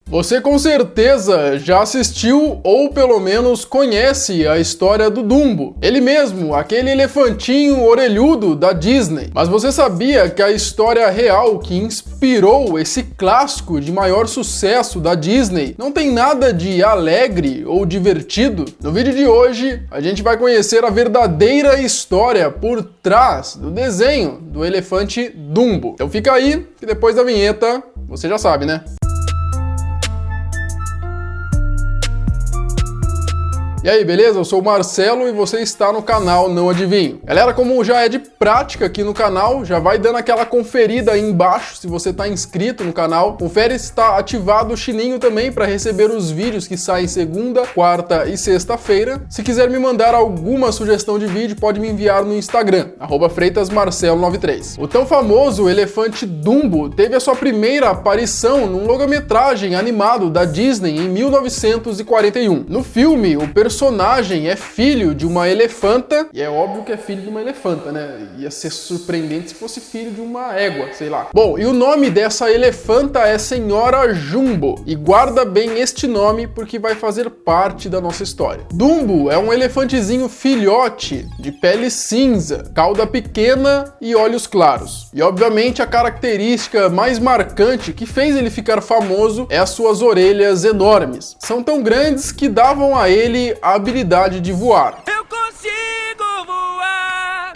Você com certeza já assistiu ou pelo menos conhece a história do Dumbo. Ele mesmo, aquele elefantinho orelhudo da Disney. Mas você sabia que a história real que inspirou esse clássico de maior sucesso da Disney não tem nada de alegre ou divertido? No vídeo de hoje, a gente vai conhecer a verdadeira história por trás do desenho do elefante Dumbo. Então fica aí, que depois da vinheta, você já sabe, né? E aí, beleza? Eu sou o Marcelo e você está no canal Não Adivinho. Galera, como já é de prática aqui no canal, já vai dando aquela conferida aí embaixo se você está inscrito no canal. Confere se está ativado o sininho também para receber os vídeos que saem segunda, quarta e sexta-feira. Se quiser me mandar alguma sugestão de vídeo, pode me enviar no Instagram, @freitasmarcelo93. O tão famoso elefante Dumbo teve a sua primeira aparição num longa-metragem animado da Disney em 1941. No filme, o personagem é filho de uma elefanta, e é óbvio que é filho de uma elefanta, né? Ia ser surpreendente se fosse filho de uma égua, sei lá. Bom, e o nome dessa elefanta é Senhora Jumbo, e guarda bem este nome porque vai fazer parte da nossa história. Dumbo é um elefantezinho filhote, de pele cinza, cauda pequena e olhos claros. E obviamente a característica mais marcante que fez ele ficar famoso é as suas orelhas enormes. São tão grandes que davam a ele a habilidade de voar. Eu consigo voar!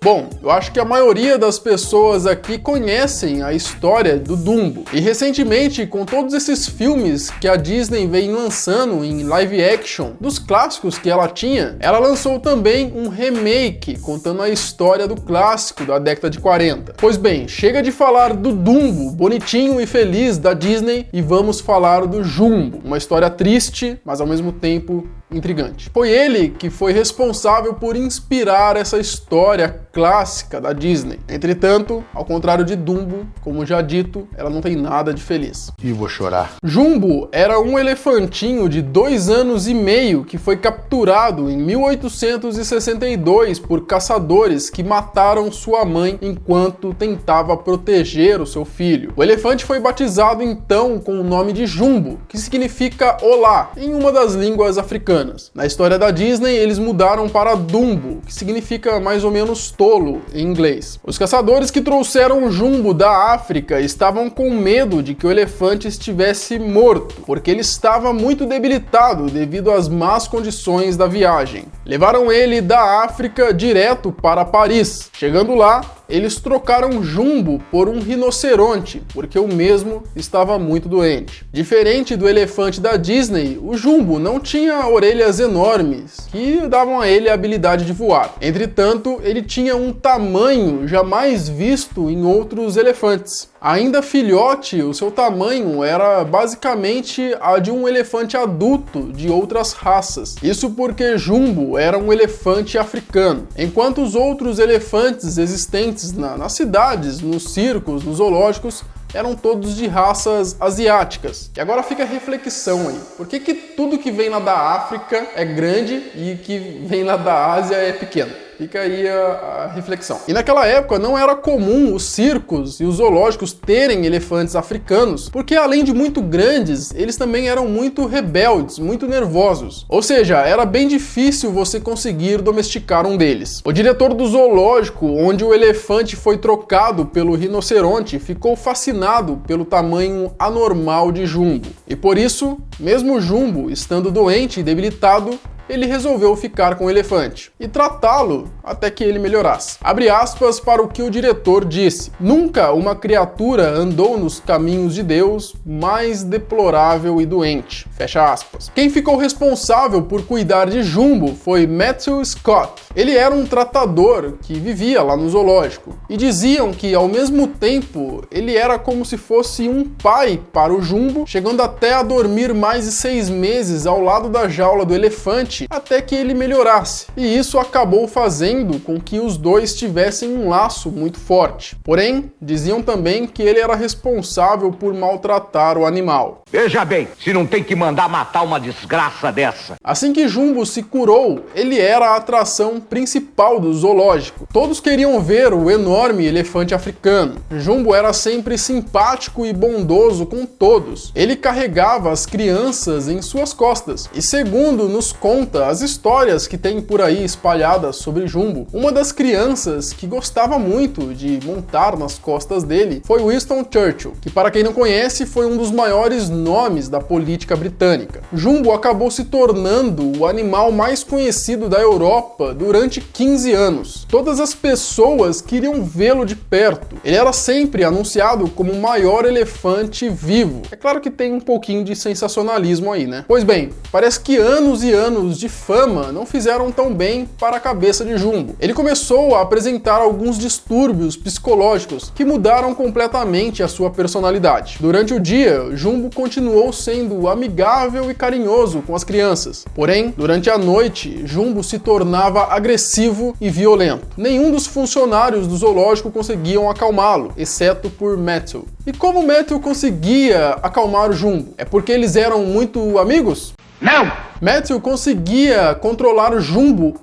Bom, eu acho que a maioria das pessoas aqui conhecem a história do Dumbo. E recentemente, com todos esses filmes que a Disney vem lançando em live action, dos clássicos que ela tinha, ela lançou também um remake contando a história do clássico da década de 40. Pois bem, chega de falar do Dumbo, bonitinho e feliz da Disney, e vamos falar do Jumbo, uma história triste, mas ao mesmo tempo intrigante. Foi ele que foi responsável por inspirar essa história clássica da Disney. Entretanto, ao contrário de Dumbo, como já dito, ela não tem nada de feliz. E vou chorar. Jumbo era um elefantinho de 2 anos e meio que foi capturado em 1862 por caçadores que mataram sua mãe enquanto tentava proteger o seu filho. O elefante foi batizado então com o nome de Jumbo, que significa olá em uma das línguas africanas. Na história da Disney, eles mudaram para Dumbo, que significa mais ou menos tolo em inglês. Os caçadores que trouxeram o Jumbo da África estavam com medo de que o elefante estivesse morto, porque ele estava muito debilitado devido às más condições da viagem. Levaram ele da África direto para Paris. Chegando lá, eles trocaram Jumbo por um rinoceronte, porque o mesmo estava muito doente. Diferente do elefante da Disney, o Jumbo não tinha orelhas enormes, que davam a ele a habilidade de voar. Entretanto, ele tinha um tamanho jamais visto em outros elefantes. Ainda filhote, o seu tamanho era basicamente a de um elefante adulto de outras raças. Isso porque Jumbo era um elefante africano, enquanto os outros elefantes existentes nas cidades, nos circos, nos zoológicos, eram todos de raças asiáticas. E agora fica a reflexão aí. Por que tudo que vem lá da África é grande e que vem lá da Ásia é pequeno? Fica aí a reflexão. E naquela época não era comum os circos e os zoológicos terem elefantes africanos, porque além de muito grandes, eles também eram muito rebeldes, muito nervosos. Ou seja, era bem difícil você conseguir domesticar um deles. O diretor do zoológico, onde o elefante foi trocado pelo rinoceronte, ficou fascinado pelo tamanho anormal de Jumbo. E por isso, mesmo Jumbo estando doente e debilitado, ele resolveu ficar com o elefante e tratá-lo até que ele melhorasse. Abre aspas para o que o diretor disse: "Nunca uma criatura andou nos caminhos de Deus mais deplorável e doente." Fecha aspas. Quem ficou responsável por cuidar de Jumbo foi Matthew Scott. Ele era um tratador que vivia lá no zoológico e diziam que, ao mesmo tempo, ele era como se fosse um pai para o Jumbo, chegando até a dormir mais de 6 meses ao lado da jaula do elefante elefante até que ele melhorasse, e isso acabou fazendo com que os dois tivessem um laço muito forte. Porém, diziam também que ele era responsável por maltratar o animal. Veja bem, se não tem que mandar matar uma desgraça dessa. Assim que Jumbo se curou, ele era a atração principal do zoológico. Todos queriam ver o enorme elefante africano. Jumbo era sempre simpático e bondoso com todos. Ele carregava as crianças em suas costas. E segundo nos conta as histórias que tem por aí espalhadas sobre Jumbo, uma das crianças que gostava muito de montar nas costas dele foi Winston Churchill, que, para quem não conhece, foi um dos maiores nomes da política britânica. Jumbo acabou se tornando o animal mais conhecido da Europa durante 15 anos. Todas as pessoas queriam vê-lo de perto. Ele era sempre anunciado como o maior elefante vivo. É claro que tem um pouquinho de sensacionalismo aí, né? Pois bem, parece que anos e anos de fama não fizeram tão bem para a cabeça de Jumbo. Ele começou a apresentar alguns distúrbios psicológicos que mudaram completamente a sua personalidade. Durante o dia, Jumbo continuou sendo amigável e carinhoso com as crianças. Porém, durante a noite, Jumbo se tornava agressivo e violento. Nenhum dos funcionários do zoológico conseguiam acalmá-lo, exceto por Matthew. E como Matthew conseguia acalmar o Jumbo? É porque eles eram muito amigos? Não! Matthew conseguia controlar o Jumbo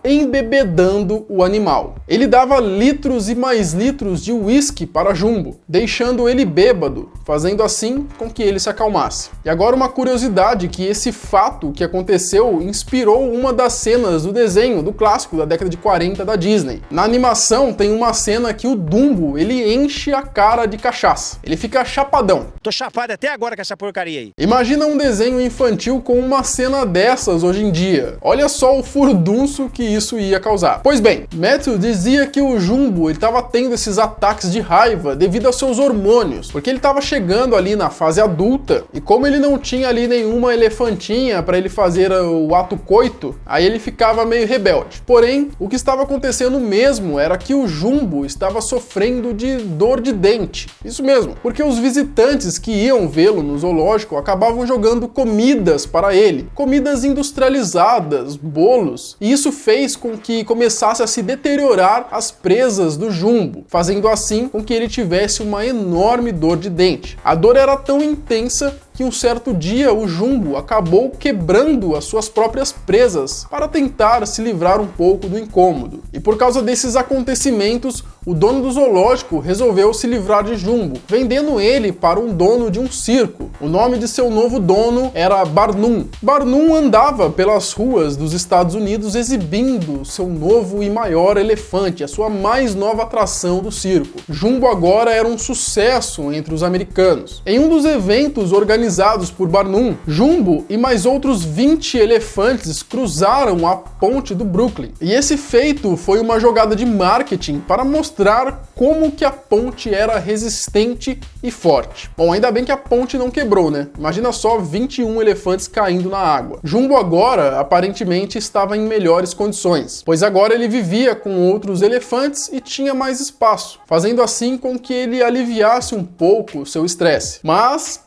embebedando o animal. Ele dava litros e mais litros de uísque para Jumbo, deixando ele bêbado, fazendo assim com que ele se acalmasse. E agora uma curiosidade, que esse fato que aconteceu inspirou uma das cenas do desenho, do clássico da década de 40 da Disney. Na animação tem uma cena que o Dumbo, ele enche a cara de cachaça. Ele fica chapadão. Tô chapado até agora com essa porcaria aí. Imagina um desenho infantil com uma cena dessas hoje em dia. Olha só o furdunço que isso ia causar. Pois bem, Matthew dizia que o Jumbo estava tendo esses ataques de raiva devido aos seus hormônios, porque ele estava chegando ali na fase adulta, e como ele não tinha ali nenhuma elefantinha para ele fazer o ato coito, aí ele ficava meio rebelde. Porém, o que estava acontecendo mesmo era que o Jumbo estava sofrendo de dor de dente. Isso mesmo, porque os visitantes que iam vê-lo no zoológico acabavam jogando comidas para ele, comidas industrializadas, bolos, e isso fez com que começasse a se deteriorar as presas do Jumbo, fazendo assim com que ele tivesse uma enorme dor de dente. A dor era tão intensa que um certo dia o Jumbo acabou quebrando as suas próprias presas para tentar se livrar um pouco do incômodo. E por causa desses acontecimentos, o dono do zoológico resolveu se livrar de Jumbo, vendendo ele para um dono de um circo. O nome de seu novo dono era Barnum. Barnum andava pelas ruas dos Estados Unidos exibindo seu novo e maior elefante, a sua mais nova atração do circo. Jumbo agora era um sucesso entre os americanos. Em um dos eventos organizados por Barnum, Jumbo e mais outros 20 elefantes cruzaram a ponte do Brooklyn. E esse feito foi uma jogada de marketing para mostrar como que a ponte era resistente e forte. Bom, ainda bem que a ponte não quebrou, né? Imagina só 21 elefantes caindo na água. Jumbo agora, aparentemente, estava em melhores condições, pois agora ele vivia com outros elefantes e tinha mais espaço, fazendo assim com que ele aliviasse um pouco o seu estresse. Mas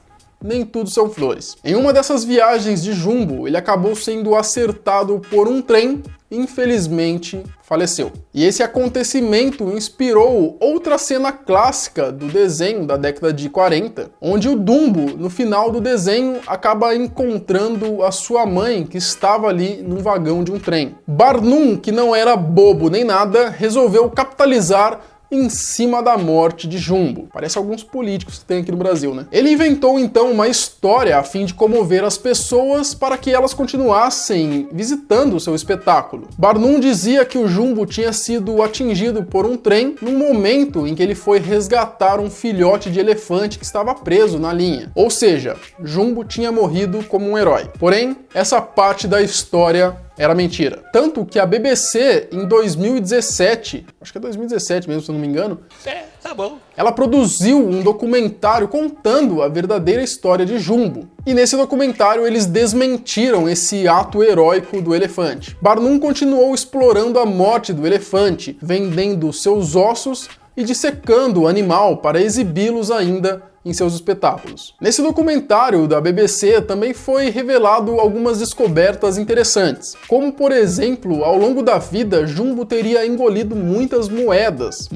nem tudo são flores. Em uma dessas viagens de Jumbo, ele acabou sendo acertado por um trem e, infelizmente, faleceu. E esse acontecimento inspirou outra cena clássica do desenho da década de 40, onde o Dumbo, no final do desenho, acaba encontrando a sua mãe, que estava ali num vagão de um trem. Barnum, que não era bobo nem nada, resolveu capitalizar em cima da morte de Jumbo. Parece alguns políticos que tem aqui no Brasil, né? Ele inventou então uma história a fim de comover as pessoas para que elas continuassem visitando o seu espetáculo. Barnum dizia que o Jumbo tinha sido atingido por um trem num momento em que ele foi resgatar um filhote de elefante que estava preso na linha. Ou seja, Jumbo tinha morrido como um herói. Porém, essa parte da história era mentira. Tanto que a BBC, em 2017, acho que é 2017 mesmo, se eu não me engano, Tá bom. ela produziu um documentário contando a verdadeira história de Jumbo. E nesse documentário eles desmentiram esse ato heróico do elefante. Barnum continuou explorando a morte do elefante, vendendo seus ossos e dissecando o animal para exibi-los ainda em seus espetáculos. Nesse documentário da BBC também foi revelado algumas descobertas interessantes, como por exemplo, ao longo da vida, Jumbo teria engolido muitas moedas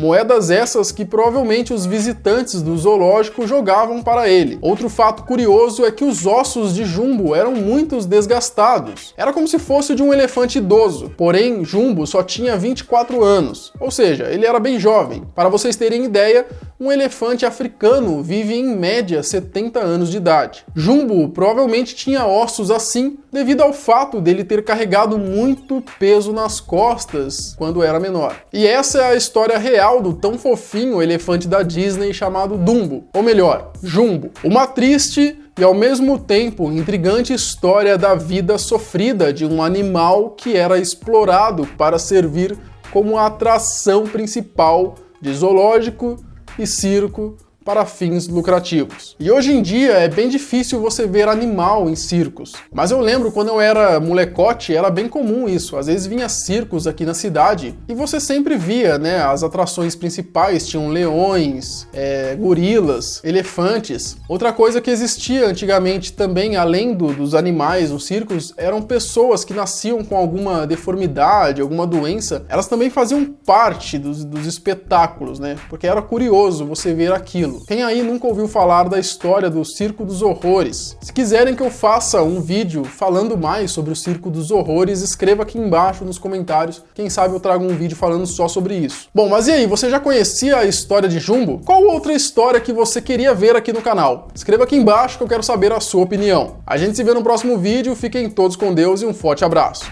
essas que provavelmente os visitantes do zoológico jogavam para ele. Outro fato curioso é que os ossos de Jumbo eram muito desgastados. Era como se fosse de um elefante idoso, porém Jumbo só tinha 24 anos, ou seja, ele era bem jovem. Para vocês terem ideia, um elefante africano vive em média 70 anos de idade. Jumbo provavelmente tinha ossos assim devido ao fato dele ter carregado muito peso nas costas quando era menor. E essa é a história real do tão fofinho elefante da Disney chamado Dumbo, ou melhor, Jumbo. Uma triste e ao mesmo tempo intrigante história da vida sofrida de um animal que era explorado para servir como a atração principal de zoológico e circo para fins lucrativos. E hoje em dia é bem difícil você ver animal em circos. Mas eu lembro quando eu era molecote, era bem comum isso. Às vezes vinha circos aqui na cidade e você sempre via, né, as atrações principais tinham leões, gorilas, elefantes. Outra coisa que existia antigamente também, além dos animais nos circos, eram pessoas que nasciam com alguma deformidade, alguma doença. Elas também faziam parte dos espetáculos, né? Porque era curioso você ver aquilo. Quem aí nunca ouviu falar da história do Circo dos Horrores? Se quiserem que eu faça um vídeo falando mais sobre o Circo dos Horrores, escreva aqui embaixo nos comentários. Quem sabe eu trago um vídeo falando só sobre isso. Bom, mas e aí, você já conhecia a história de Jumbo? Qual outra história que você queria ver aqui no canal? Escreva aqui embaixo que eu quero saber a sua opinião. A gente se vê no próximo vídeo, fiquem todos com Deus e um forte abraço.